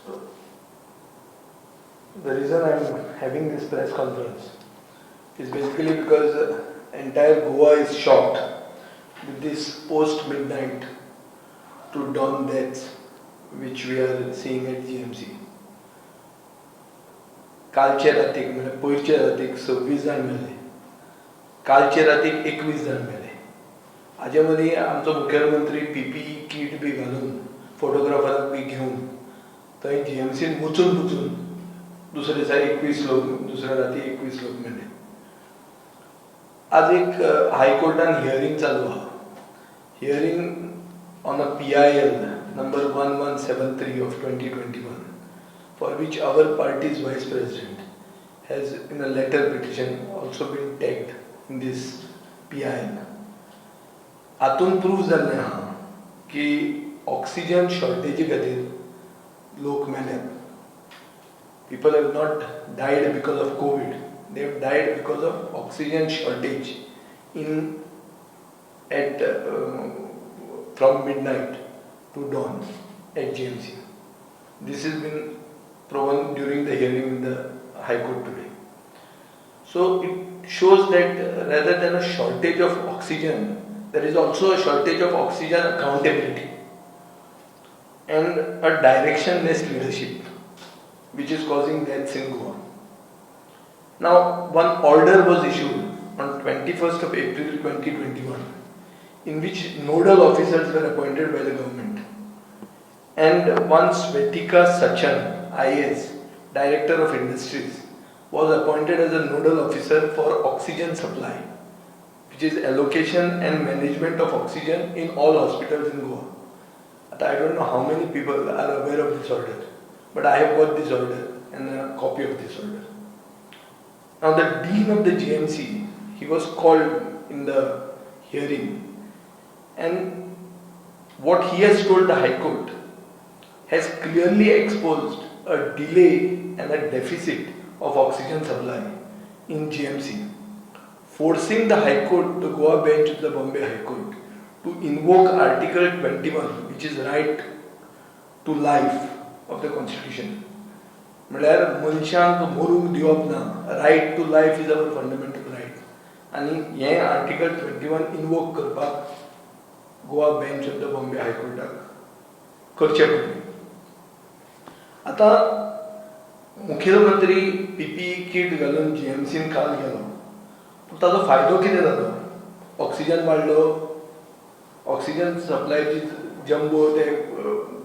So, the reason I am having this press conference is basically because entire Goa is shocked with this post-midnight to dawn deaths which we are seeing at GMC. कालचे रातीक म्हणजे पयरचे रातीक 26 जाण मेले, कालचे रातीक 21 जाण मेले. हाजे मदीं आमचो मुखेलमंत्री PPE किट बी घालून फोटोग्राफराक बी घेवन थंय GMCन वचून दुसरे दिसा 21 लोक, दुसऱ्या राती 21 लोक मेले. आज एक हायकोर्टान हियरिंग चालू आहा. Hearing on a PIL number 1173 of 2021, for which our party's vice president has in a letter petition also been tagged in this PIL. हातून प्रूव जाल्लें आहा की ऑक्सिजन शॉर्टेजी खातीर लोक मेल्यात. People have not died because of COVID. They have died because of oxygen shortage from midnight to dawn at GMC. This has been proven during the hearing in the High Court today. So it shows that rather than a shortage of oxygen, there is also a shortage of oxygen accountability and a directionless leadership, which is causing deaths in Goa. Now, one order was issued on 21st of April 2021, in which nodal officers were appointed by the government. And one Svetika Sachan, IAS, Director of Industries, was appointed as a nodal officer for oxygen supply, which is allocation and management of oxygen in all hospitals in Goa. I don't know how many people are aware of this order, but I have got this order and a copy of this order. Now the Dean of the GMC, he was called in the hearing, and what he has told the High Court has clearly exposed a delay and a deficit of oxygen supply in GMC, forcing the High Court, the Goa bench of the Bombay High Court, to invoke Article 21, which is right to life of the Constitution. म्हळ्यार मनशांक मरूंक दिवप ना. Right to life is our fundamental right, आनी हें article 21 invoke करपाक Goa bench of the Bombay हायकोर्टाक करचें पडलें. आतां मुखेलमंत्री PPE किट घालून GMCन काल गेलो, पूण ताचो फायदो कितें जालो? ऑक्सिजन वाडलो, ऑक्सिजन सप्लायची जम्बो ते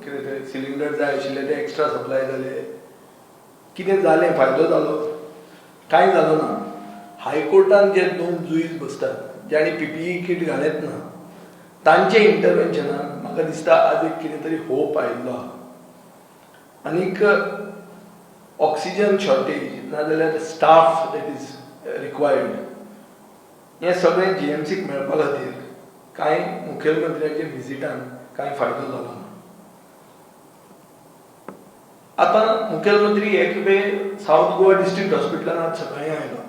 कितें ते सिलिंडर जाय आशिल्ले ते एक्स्ट्रा सप्लाय जाले. कितें जालें? फायदो जालो? कांय जालो ना. हायकोर्टान जे दोन जुईज बसतात ज्यांनी PPE किट घालेत ना, तांचे इंटरव्हेन्शनान म्हाका दिसता आज एक कितें तरी होप आयिल्लो आहा. आनीक ऑक्सिजन शॉर्टेज नाजाल्यार स्टाफ दॅट इज रिक्वायर्ड, हें सगळें GMCक मेळपा खातीर कांय मुखेलमंत्र्याच्या विजिटान कांय फायदो जालो ना. आतां मुखेलमंत्री एक वेळ सावथ गोवा डिस्ट्रिक्ट हॉस्पिटलान आज सकाळीं आयलो.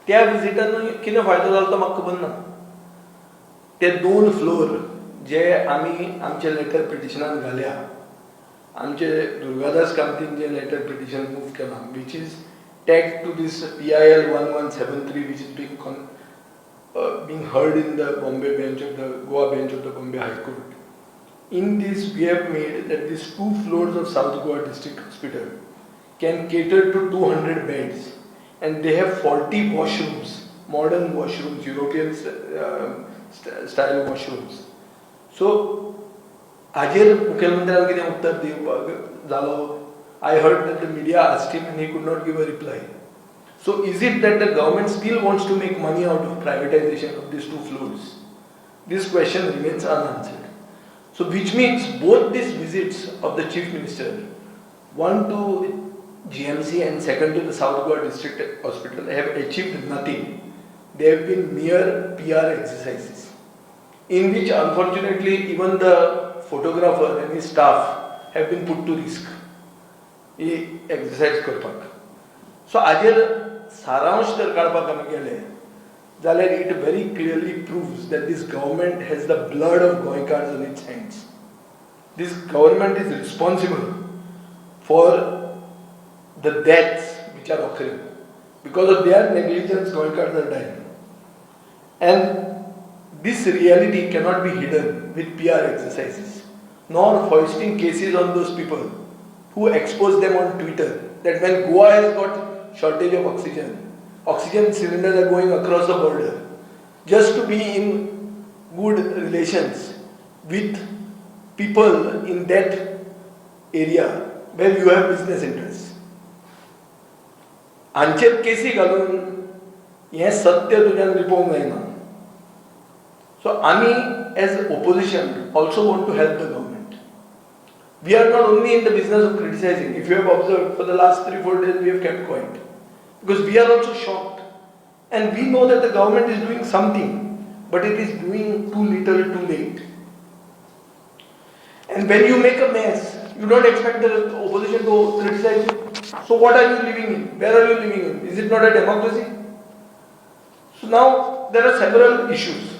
त्या विजिटान कितें फायदो जालो तो म्हाका खबर ना. ते 2 फ्लोर जे आमी आमचे लेटर पिटिशनान घाल्या, आमचे दुर्गादास कामतीन जे लेटर पिटिशन मूव केलां, which is tag to these PIL 1173, which is being heard in the Bombay bench of the Goa bench of the Bombay High Court. In this, we have made that these 2 floors of South Goa District Hospital can cater to 200 beds, and they have 40 washrooms, modern washrooms, European style washrooms. So, हाजेर मुखेलमंत्र्यान कितें उत्तर दिवपाक जालो? I heard that the media asked him and he could not give a reply. So is it that the government still wants to make money out of privatization of these 2 floors? This question remains unanswered. So which means both these visits of the Chief Minister, one to GMC and second to the South Goa District Hospital, have achieved nothing. They have been mere PR exercises, in which unfortunately even the photographer and his staff have been put to risk. He exercise करपाक. So हाजेर सारांश जर काडपाक आमी गेले जाल्यार it very clearly proves that this government has the blood of Goikards on its hands. This government is responsible for the deaths which are occurring. Because of their negligence, Goenkas are dying. And this reality cannot be hidden with PR exercises, nor foisting cases on those people who expose them on Twitter that when Goa has got shortage of oxygen cylinders are going across the border just to be in good relations with people in that area where you have business interests. हांचेर केसी घालून हें सत्य तुज्यान लिपोवंक जायना. So आमी as opposition also want to help the government. We are not only in the business of criticizing. If you have observed, for the last 3-4 days we have kept quiet. Because we are also shocked. And we know that the government is doing something, but it is doing too little, too late. And when you make a mess, you don't expect the opposition to criticize you. So what are you living in? Where are you living in? Is it not a democracy? So now there are several issues.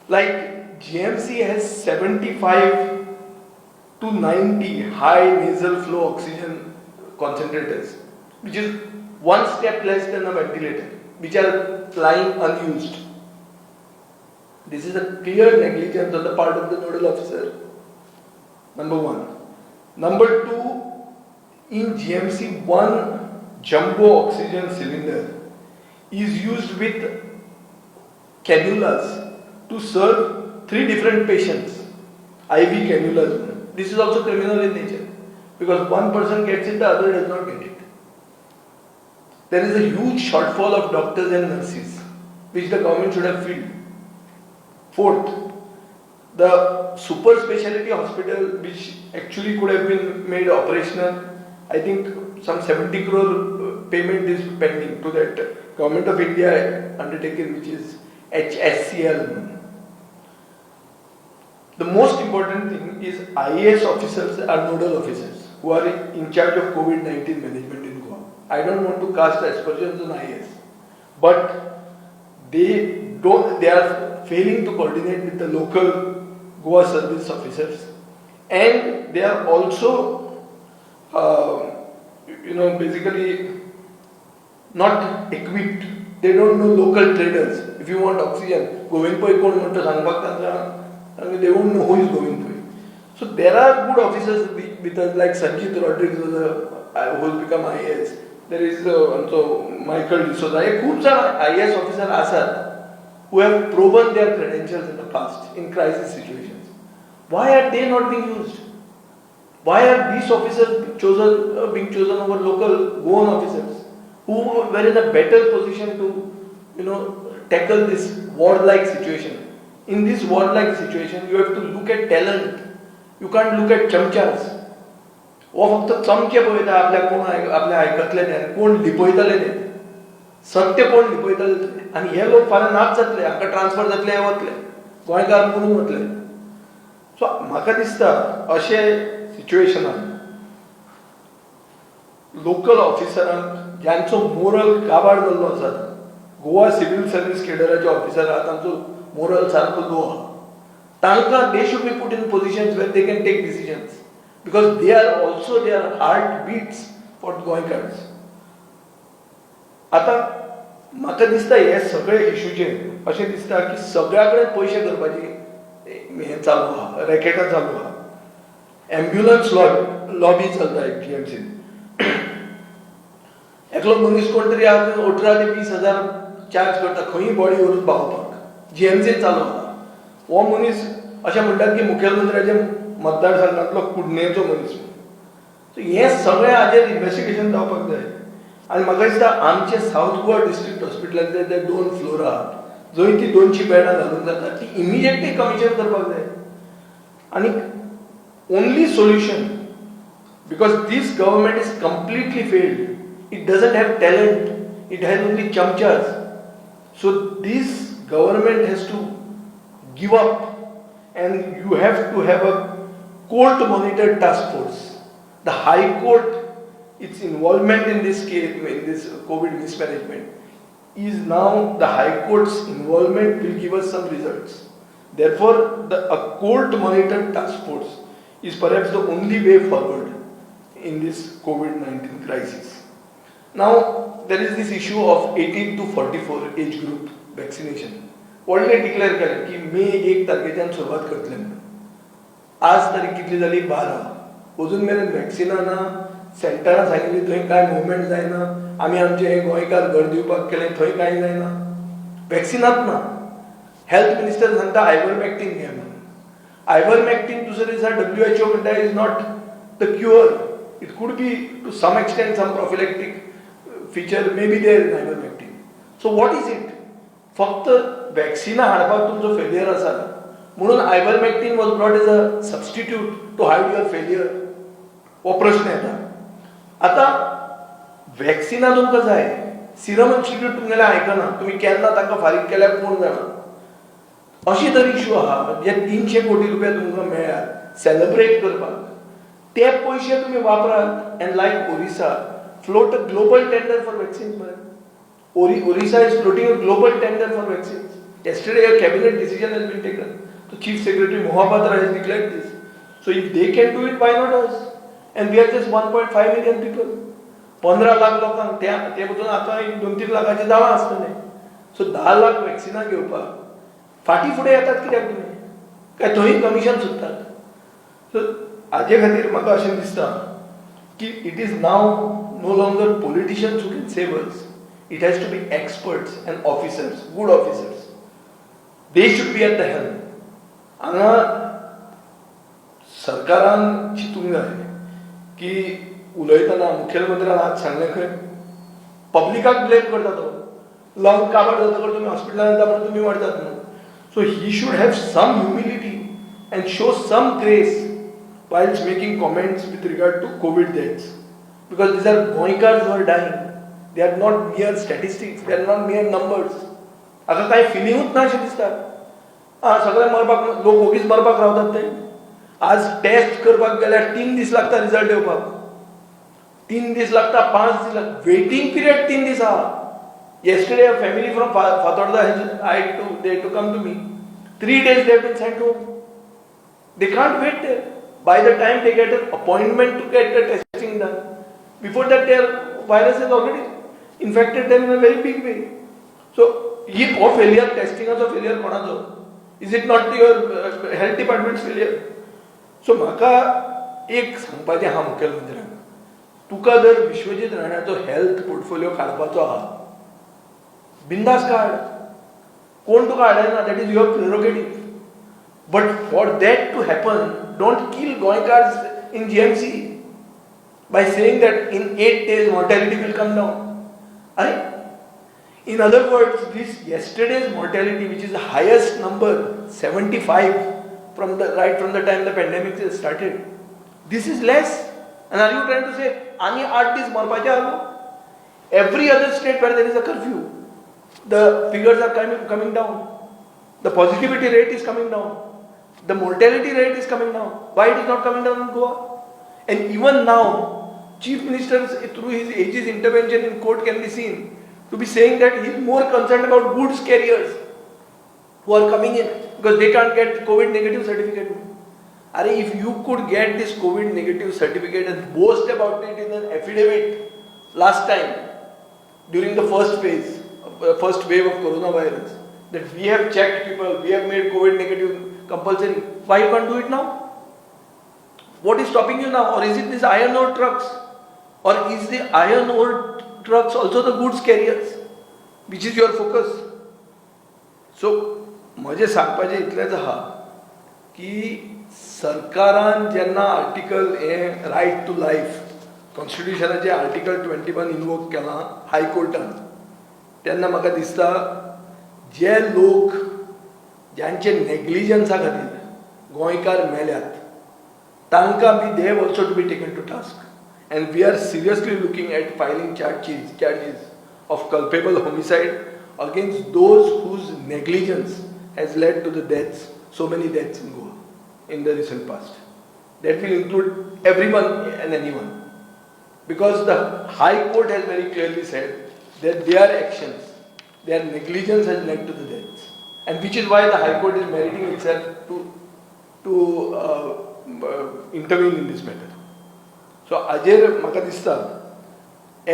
Like GMC has 75 to 90 high nasal flow oxygen concentrators, which is one step less than a ventilator, which are lying unused. This is a clear negligence on the part of the nodal officer. Number one. Number two, in GMC, one jumbo oxygen cylinder is used with cannulas to serve 3 different patients. IV cannulas. This is also criminal in nature because one person gets it, the other does not get it. There is a huge shortfall of doctors and nurses, which the government should have filled. Fourth, the super specialty hospital, which actually could have been made operational, I think some 70 crore payment is pending to that Government of India undertaking, which is HSCL. The most important thing is IAS officers are nodal officers who are in charge of COVID-19 management in Goa. I don't want to cast aspersions on IAS, but they are failing to coordinate with the local Goa service officers, and they are also basically not equipped. They don't know local traders. If you want oxygen, going poi kon monta sangpak tatra, they won't know who is going poi. So there are good officers with us, like Sanjit Rodriguez, who has become IAS. There is also Michael D'Souza. खूप जण IAS officer asat who have proven their credentials in the past in crisis situations. Why are they not being used? Why are these officers being chosen over local Goan officers who were in a better position to tackle this war-like situation? In this war-like situation, you have to look at talent. You can't look at chamchas. वो फक्त चमके पळयता आपल्या आयकतले ते कोण लिपयतले ते सत्य कोण लिपयतले ते आनी हे लोक फाल्यां नाच जातले हांकां ट्रान्सफर जातले वतले गोंयकार म्हणून वतले. सो म्हाका दिसता अशे सिच्युएशनान लोकल ऑफिसरांक ज्यांचो मोरल काबार जाल्लो आसा, गोवा सिव्हिल सर्व्हिस केडराचे ऑफिसर आहा तांचो मोरल सारको लो आहा, तांकां they should be put in positions where they can take decisions because they are also their heart beats for गोंयकार्स. आता म्हाका दिसता हे सगळे इश्यूचेर अशें दिसता की सगळ्या कडेन पयशे करपाची हें चालू आहा, रॅकेटां चालू आहा. एम्ब्युलन्स लॉबी चलता GMCन. एकलो मनीस कोण तरी 18 ते 20 हजार चार्ज करता खंय बॉडी व्हरून पावोवपाक. GMCन चालू आहा. हो मनीस अशें म्हणटात की मुखेलमंत्र्याचे मतदारसंघातलो कुडणेचो मनीस. सो हें सगळें हाजेर इन्व्हेस्टिगेशन जावपाक जाय. आनी म्हाका दिसता आमचे सावथ गोवा डिस्ट्रिक्ट हॉस्पिटलांतले जे 2 फ्लोर आहात जंय ती 200 बेडां घालूंक जाता ती इमिजिएटली कमिशन करपाक जाय. आनी only solution, because this government is completely failed. It doesn't have talent. It has only chamchas. So this government has to give up. And you have to have a court-monitored task force. The High Court, its involvement in this case, in this COVID mismanagement, is now the High Court's involvement will give us some results. Therefore, a court-monitored task force is perhaps the only way forward in this COVID-19 crisis. Now, there is this issue of 18 to 44 age group vaccination. Already declare केलें की मे 1 तारखेच्यान सुरवात करतले म्हणून. आज तारीख कितली जाली 12. अजून मेरेन वॅक्सिना ना. सेंटरान सांगिल्ली थंय कांय मुवमेंट जायना. आमी आमचे गोंयकार घर दिवपाक केलें थंय कांय जायना. वॅक्सिनात ना. हेल्थ मिनिस्टर सांगता आयव्हरमॅक्टिन घे म्हणून. आयव्हरमॅक्टिन दुसरे दिसा WHO म्हणटा is not the cure. It could be to some extent some prophylactic feature may be there in ivermectin. So what is it? फक्त वॅक्सिना हाडपाक तुमचो फेलियर आसा म्हणून ivermectin was brought as a substitute to hide your failure. हो प्रश्न येता. आतां वॅक्सिना तुमकां जाय. सिरम इन्स्टिट्यूट तुमगेलें आयकना. तुमी केन्ना तांकां फारीक केल्यार कोण जाणा. अशी तरी इश्यू आहा. जे 300 कोटी रुपया तुमकां मेळ्ळ्यात सेलिब्रेट करपाक, ते पयशे तुमी वापरात and like Orissa float a global tender for vaccines. Orissa is floating a global tender for vaccines. Yesterday, a cabinet decision has been taken. The Chief Secretary Mohapatra has declared this. So if they can do it, why not us? And we are just 1.5 million people. 15 lakh लोकांक ते बसून आता 2-3 लाखाची दावा आसतले. सो 10 लाख वॅक्सिना घेवपाक फाटी फुडें येतात कित्याक तुमी? काय थंय कमिशन सुट्टात? सो हाजे खातीर म्हाका अशें दिसता की it is now no longer politicians who can save us. It has to be experts and officers, good officers. They should be at the helm. हांगा सरकारान चिंतूंक जाय की उलयतना मुखेलमंत्र्यान आज सांगलें खंय पब्लिकाक ब्लेम करता तो. लंग काबार जातकर तुमी हॉस्पिटलांत येता म्हणून तुमी वाडटात म्हणून. So he should have some humility and show some grace whilst making comments with regard to COVID deaths. Because these are Goinkars who are dying. They are not mere statistics, they are not mere numbers. आता काही फिलिंगूच ना अशें दिसता. सगळे मरपाक लोक ओगीच मरपाक रावतात थंय. आज टेस्ट करपाक गेल्यार 3 दीस लागता रिजल्ट येवपाक. 3 दीस लागता, 5 दीस लागता. वेटिंग पिरियड 3 दीस आहा. Yesterday a family from Fatorda they had to come to me. 3 days they have been sent home. They can't wait there. By the time they get an appointment to get the testing done, before that their virus is already infected them in a very big way. So, he or failure testing as a failure konacho. Is it not your health department's failure? So, म्हाका एक सांगपाचें आहा मुखेलमंत्र्यांक. तुका जर Vishwajeet राणाचो health portfolio काडपाचो आहा, बिंदास काड. कोण तुका हाडना, that is your prerogative. But for that to happen, don't kill गोंयकार्स in GMC by saying that in 8 days mortality will come down. In other words, this yesterday's mortality, which is the highest number, 75 right from the time the pandemic started, this is less. And are you trying to say ani 8 days marpache aalo? Every other state where there is a curfew, the figures are coming down. The positivity rate is coming down. The mortality rate is coming down. Why it is not coming down in Goa? And even now, Chief Minister, through his aegis intervention in court, can be seen to be saying that he is more concerned about goods carriers who are coming in because they can't get COVID negative certificate. If you could get this COVID negative certificate and boast about it in an affidavit last time during the first wave of coronavirus, that we have checked people, we have made COVID negative compulsory, why you can't do it now? What is stopping you now? Or is it these iron ore trucks? Or is the iron ore trucks also the goods carriers? Which is your focus? So, म्हजें सांगपाचें इतलेंच आहा की सरकारान जेन्ना article right to life कॉन्स्टिट्युशनाचें article 21 invoke केलां हायकोर्टान, तेन्ना म्हाका दिसता जे लोक ज्यांचे नेग्लिजन्सा खातीर गोंयकार मेल्यात तांकां B they have also to be taken to task. And we are seriously looking at filing charges of culpable homicide against those whose negligence has led to the deaths, so many deaths in Goa in the recent past. That will include everyone and anyone. Because the High Court has very clearly said that their actions, their negligence has led to the deaths. And which is why the High Court is meriting itself to intervene in this matter. So So हाजेर म्हाका दिसता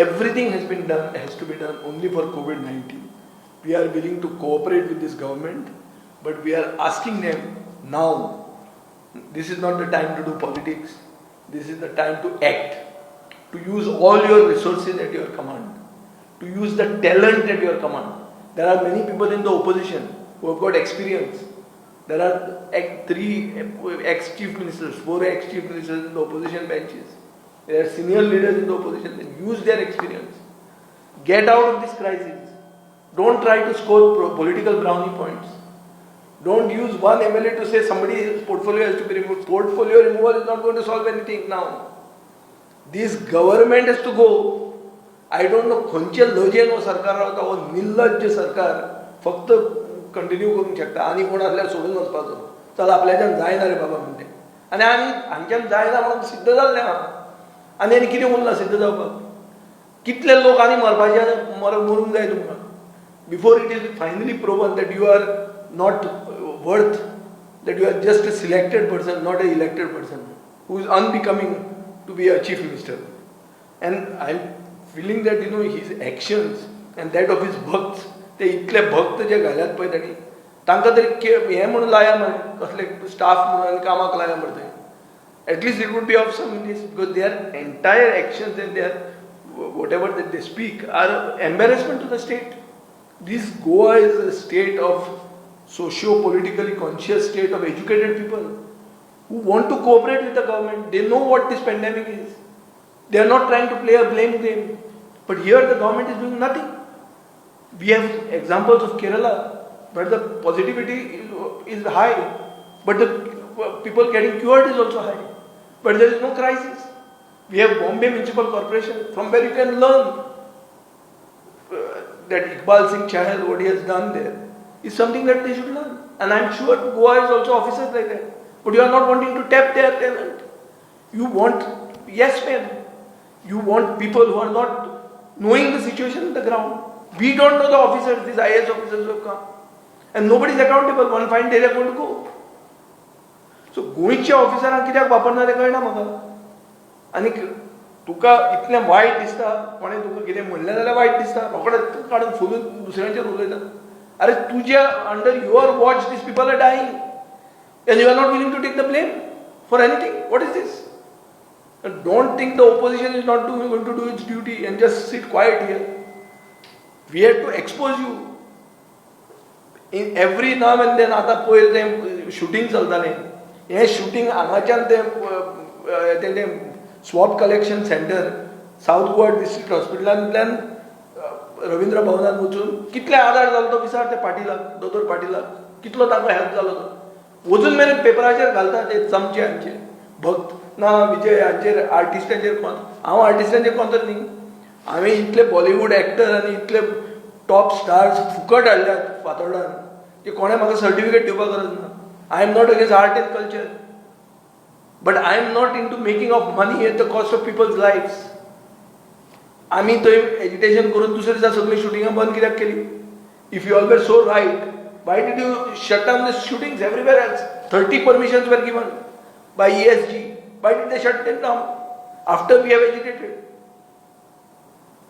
everything has to be done only for COVID-19. We are willing to cooperate with this government, but we are asking them now. This is not the time to do politics. This is the time to act, to use all your resources at your command, to use the talent at your command. There are many people in the opposition who have got experience. There are 3 ex-chief ministers, 4 ex-chief ministers in the opposition benches. There are senior leaders in the opposition. Then use their experience. Get out of this crisis. Don't try to score political brownie points. Don't use one MLA to say somebody's portfolio has to be removed. Portfolio removal is not going to solve anything now. This government has to go. I don't know खंयचे लजेन हो सरकार रावता हो निर्लज्ज सरकार फक्त continue करूंक शकता आनी कोण आसल्यार सोडून वचपाचो चल आपल्याच्यान जायना रे बाबा म्हणटे आनी आमी हांच्यान जायना म्हणून सिद्ध जाल्ले आहा आनी कितें उरलां सिद्ध जावपाक कितले लोक आनी मरपाचे मरूंक जाय तुमकां before it is finally proven that you are not worth that you are just a selected person, not an elected person, who is unbecoming to be a chief minister. And I am feeling that his actions and that of his bhakts, ते इतले भक्त जे घाल्यात पळय तांणी तांकां तरी हें म्हणून लाया मरे कसले स्टाफ म्हणून आनी कामाक लाया मरे थंय at least it would be of some use because their entire actions and their whatever that they speak are embarrassment to the state. This Goa is a state of socio-politically conscious state of educated people who want to cooperate with the government. They know what this pandemic is. They are not trying to play a blame game. But here the government is doing nothing. We have examples of Kerala where the positivity is high, but the people getting cured is also high. But there is no crisis. We have Bombay Municipal Corporation from where you can learn that Iqbal Singh Chahal, what he has done there, is something that they should learn. And I am sure Goa is also officers like that. But you are not wanting to tap their talent. You want, yes ma'am, you want people who are not knowing the situation on the ground. We don't know the officers, these IAS officers who have come. And nobody is accountable. One fine day they are going to go. So गोंयच्या ऑफिसरांक कित्याक वापरना तें कळना म्हाका. आनी तुका इतलें वायट दिसता कोणें तुका कितें म्हणलें जाल्यार वायट दिसता रोखडेंच काडून फुलून दुसऱ्यांचेर उलयता. अरे तुज्या under your watch these people are dying and you are not willing to take the blame for anything. What is this? Don't think the opposition is not going to do its duty and just sit quiet here. We have to expose you in every now and then. आतां पयर तें shooting चलतालें हें shooting हांगाच्यान तें swab collection centre south Goa district हॉस्पिटलांतल्यान रवींद्र भवनात वचून कितले आदार जालो तो विचार ते पाटीलाक दोतोर पाटीलाक कितलो तांकां हेल्प जालो तो वचून मेरेन पेपराचेर घालता ते चमचे हांचे भक्त ना विजय हांचेर आर्टिस्टांचेर कोण. हांव आर्टिस्टांचेर कोण तर न्ही. हांवें इतले बॉलिवूड एक्टर आनी इतले टॉप स्टार्स फुकट हाडल्यात फातोर्डान की कोणें म्हाका सर्टिफिकेट दिवपाक गरज ना. I am not against art and culture. But I am not into making of money at the cost of people's lives. आम्ही थंय एजिटेशन करून दुसरे दिसा सगळी शुटिंगां बंद कित्याक केली? If you all were so right, why did you shut down the shootings everywhere else? 30 permissions were given by ESG. Why did they shut them down after we have agitated?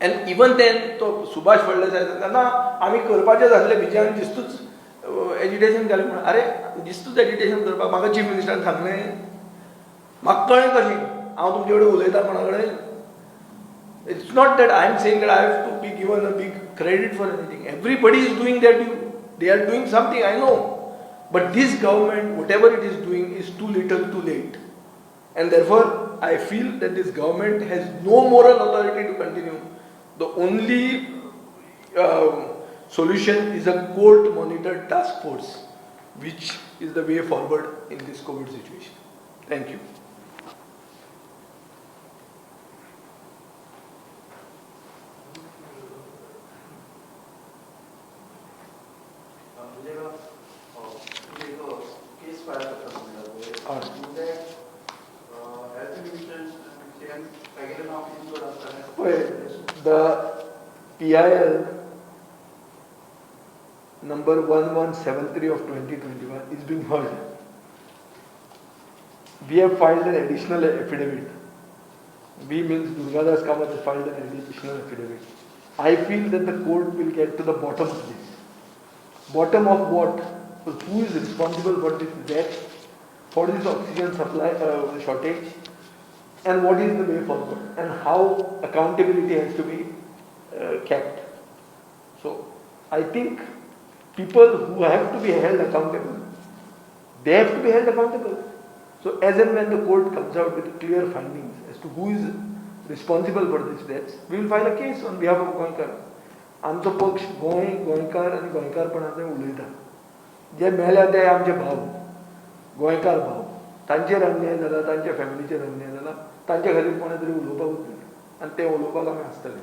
And even then, तो सुभाष फळदेसाय सांगता ना आम्ही करपाचेच आसले बिचारान दिसतूच agitation केलें म्हणून. अरे दिसतूच agitation करपाक म्हाका चीफ मिनिस्टरान सांगलें म्हाका कळ्ळें कशें हांव तुमचे कडेन उलयतां कोणा कडेन. It's not that I am saying that I have to be given a big credit for anything. Everybody is doing that due. They are doing something I know. But this government whatever it is doing is too little too late. And therefore I feel that this government has no moral authority to continue. The only solution is a court monitored task force, which is the way forward in this COVID situation. Thank you. The PIL number 1173 of 2021 is being heard. We have filed an additional affidavit We means Durgadas Kamath has filed an educational affidavit. I feel that the court will get to the bottom of this. Bottom of what? So who is responsible for this death, for this oxygen supply shortage, and what is the way forward, and how accountability has to be kept. So I think people who have to be held accountable, they have to be held accountable. So as and when the court comes out with clear findings as to who is responsible for these deaths, we will file a case on behalf of Goinkar. आमचो पक्ष गोंय गोंयकार आनी गोंयकारपणाचें उलयता. जे मेल्या ते आमचे भाव, गोंयकार भाव. तांचेर अन्याय जाला, तांच्या फॅमिलीचेर अन्याय जाला, तांचे खातीर कोणें तरी उलोवपाकूच जाय आनी ते उलोवपाक आमी आसतले.